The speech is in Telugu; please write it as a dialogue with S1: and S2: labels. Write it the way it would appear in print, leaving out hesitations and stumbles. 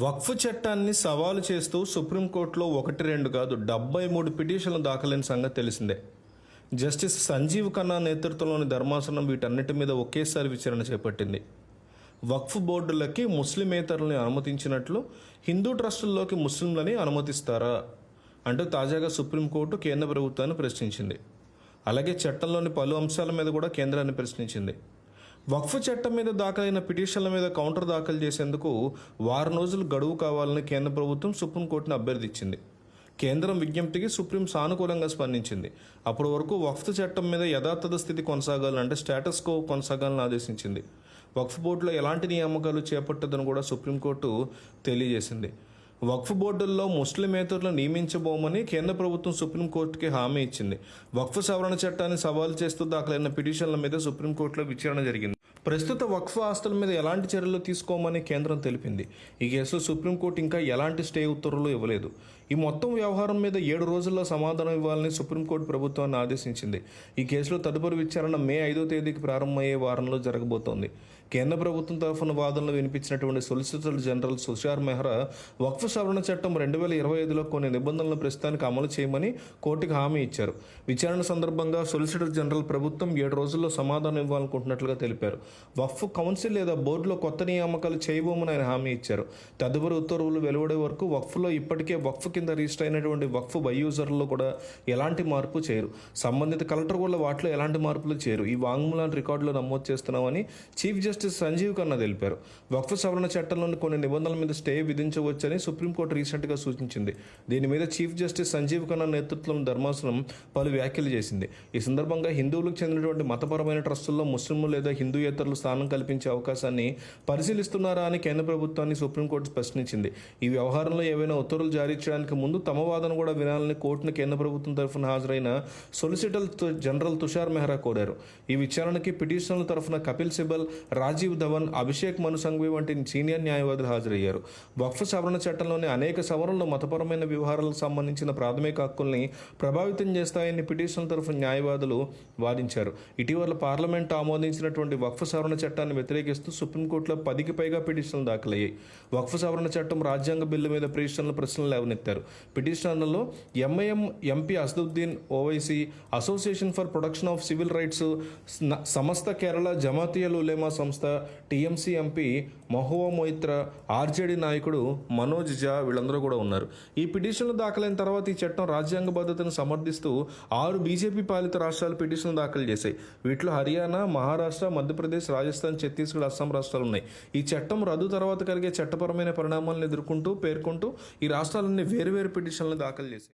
S1: వక్ఫ్ చట్టాన్ని సవాలు చేస్తూ సుప్రీంకోర్టులో 1, 2 కాదు 73 పిటిషన్లు దాఖలైన సంగతి తెలిసిందే. జస్టిస్ సంజీవ్ ఖన్నా నేతృత్వంలోని ధర్మాసనం వీటన్నిటి మీద ఒకేసారి విచారణ చేపట్టింది. వక్ఫ్ బోర్డులకి ముస్లిమేతరుల్ని అనుమతించినట్లు హిందూ ట్రస్టుల్లోకి ముస్లింలని అనుమతిస్తారా అంటూ తాజాగా సుప్రీంకోర్టు కేంద్ర ప్రభుత్వాన్ని ప్రశ్నించింది. అలాగే చట్టంలోని పలు అంశాల మీద కూడా కేంద్రాన్ని ప్రశ్నించింది. వక్ఫ్ చట్టం మీద దాఖలైన పిటిషన్ల మీద కౌంటర్ దాఖలు చేసేందుకు వారం రోజులు గడువు కావాలని కేంద్ర ప్రభుత్వం సుప్రీంకోర్టును అభ్యర్థించింది. కేంద్రం విజ్ఞప్తికి సుప్రీం సానుకూలంగా స్పందించింది. అప్పటి వరకు వక్ఫ్ చట్టం మీద యథాతథ స్థితి కొనసాగాలంటే స్టేటస్ కో కొనసాగాలని ఆదేశించింది. వక్ఫ్ బోర్డులో ఎలాంటి నియామకాలు చేపట్టదని కూడా సుప్రీంకోర్టు తెలియజేసింది. వక్ఫ్ బోర్డుల్లో ముస్లిమేతరులను నియమించబోమని కేంద్ర ప్రభుత్వం సుప్రీంకోర్టుకి హామీ ఇచ్చింది. వక్ఫ్ సవరణ చట్టాన్ని సవాలు చేస్తూ దాఖలైన పిటిషన్ల మీద సుప్రీంకోర్టులో విచారణ జరిగింది. ప్రస్తుత వక్ఫ్ ఆస్తుల మీద ఎలాంటి చర్యలు తీసుకోమని కేంద్రం తెలిపింది. ఈ కేసులో సుప్రీంకోర్టు ఇంకా ఎలాంటి స్టే ఉత్తర్వులు ఇవ్వలేదు. ఈ మొత్తం వ్యవహారం మీద 7 రోజుల్లో సమాధానం ఇవ్వాలని సుప్రీంకోర్టు ప్రభుత్వాన్ని ఆదేశించింది. ఈ కేసులో తదుపరి విచారణ మే 5వ తేదీకి ప్రారంభమయ్యే వారంలో జరగబోతోంది. కేంద్ర ప్రభుత్వం తరఫున వాదనలు వినిపించినటువంటి సొలిసిటర్ జనరల్ తుషార్ మెహ్రా వక్ఫ్ సవరణ చట్టం 2025లో కొన్ని నిబంధనలను ప్రస్తుతానికి అమలు చేయమని కోర్టుకు హామీ ఇచ్చారు. విచారణ సందర్భంగా సొలిసిటర్ జనరల్ ప్రభుత్వం 7 రోజుల్లో సమాధానం ఇవ్వాలనుకుంటున్నట్లుగా తెలిపారు. వక్ఫ్ కౌన్సిల్ లేదా బోర్డులో కొత్త నియామకాలు చేయబోమని ఆయన హామీ ఇచ్చారు. తదుపరి ఉత్తర్వులు వెలువడే వరకు వక్ఫ్లో ఇప్పటికే వక్ఫ్ కింద రిజిస్టర్ అయినటువంటి వక్ఫ్ బై యూజర్లో కూడా ఎలాంటి మార్పు చేయరు. సంబంధిత కలెక్టర్ కూడా వాటిలో ఎలాంటి మార్పులు చేయరు. ఈ వాంగ్మూలాన్ని రికార్డులో నమోదు చేస్తున్నామని చీఫ్ జస్టిస్ సంజీవ్ ఖన్నా తెలిపారు. వక్ఫ్ సవరణ చట్టంలోని కొన్ని నిబంధనల మీద స్టే విధించవచ్చని సుప్రీంకోర్టు రీసెంట్గా సూచించింది. దీని మీద చీఫ్ జస్టిస్ సంజీవ్ ఖన్నా నేతృత్వంలోని ధర్మాసనం పలు వ్యాఖ్యలు చేసింది. ఈ సందర్భంగా హిందువులకు చెందినటువంటి మతపరమైన ట్రస్టుల్లో ముస్లింలు లేదా హిందూయేతరులు స్థానం కల్పించే అవకాశాన్ని పరిశీలిస్తున్నారా అని కేంద్ర ప్రభుత్వాన్ని సుప్రీంకోర్టు ప్రశ్నించింది. ఈ వ్యవహారంలో ఏవైనా ఉత్తర్వులు జారీ చేయడానికి ముందు తమ వాదన కూడా వినాలని కోర్టును కేంద్ర ప్రభుత్వం తరఫున హాజరైన సొలిసిటర్ జనరల్ తుషార్ మెహ్రా కోరారు. ఈ విచారణకి పిటిషనర్ల తరఫున కపిల్ సిబల్, రాజీవ్ ధవన్, అభిషేక్ మను సంఘవి వంటి సీనియర్ న్యాయవాదులు హాజరయ్యారు. వక్ఫ్ సవరణ చట్టంలోని అనేక సవరణలు మతపరమైన వ్యవహారాలకు సంబంధించిన ప్రాథమిక హక్కుల్ని ప్రభావితం చేస్తాయని పిటిషనర్ల తరఫున న్యాయవాదులు వాదించారు. ఇటీవల పార్లమెంట్ ఆమోదించినటువంటి వక్ఫ్ సవరణ చట్టాన్ని వ్యతిరేకిస్తూ సుప్రీంకోర్టులో 10కి పైగా పిటిషన్లు దాఖలయ్యాయి. వక్ఫ్ సవరణ చట్టం రాజ్యాంగ బిల్లు మీద పిటిషనర్లు ప్రశ్నలు లేవనెత్తారు. పిటిషనర్లలో MIM MP Asaduddin Owaisi, association for protection of civil rights, Samastha Kerala Jamiyyathul Ulama సంస్థ, TMC MP Mahua Moitra, RJD నాయకుడు మనోజ్ ఝా వీళ్ళందరూ కూడా ఉన్నారు. ఈ పిటిషన్లు దాఖలైన తర్వాత ఈ చట్టం రాజ్యాంగ భద్రతను సమర్థిస్తూ 6 బీజేపీ పాలిత రాష్ట్రాలు పిటిషన్లు దాఖలు చేశాయి. వీటిలో హర్యానా, మహారాష్ట్ర, మధ్యప్రదేశ్, రాజస్థాన్, ఛత్తీస్గఢ్, అస్సాం రాష్ట్రాలు ఉన్నాయి. ఈ చట్టం రద్దు తర్వాత కలిగే చట్టపరమైన పరిణామాలను పేర్కొంటూ ఈ రాష్ట్రాలన్నీ వేర్వేరు పిటిషన్లు దాఖలు చేశాయి.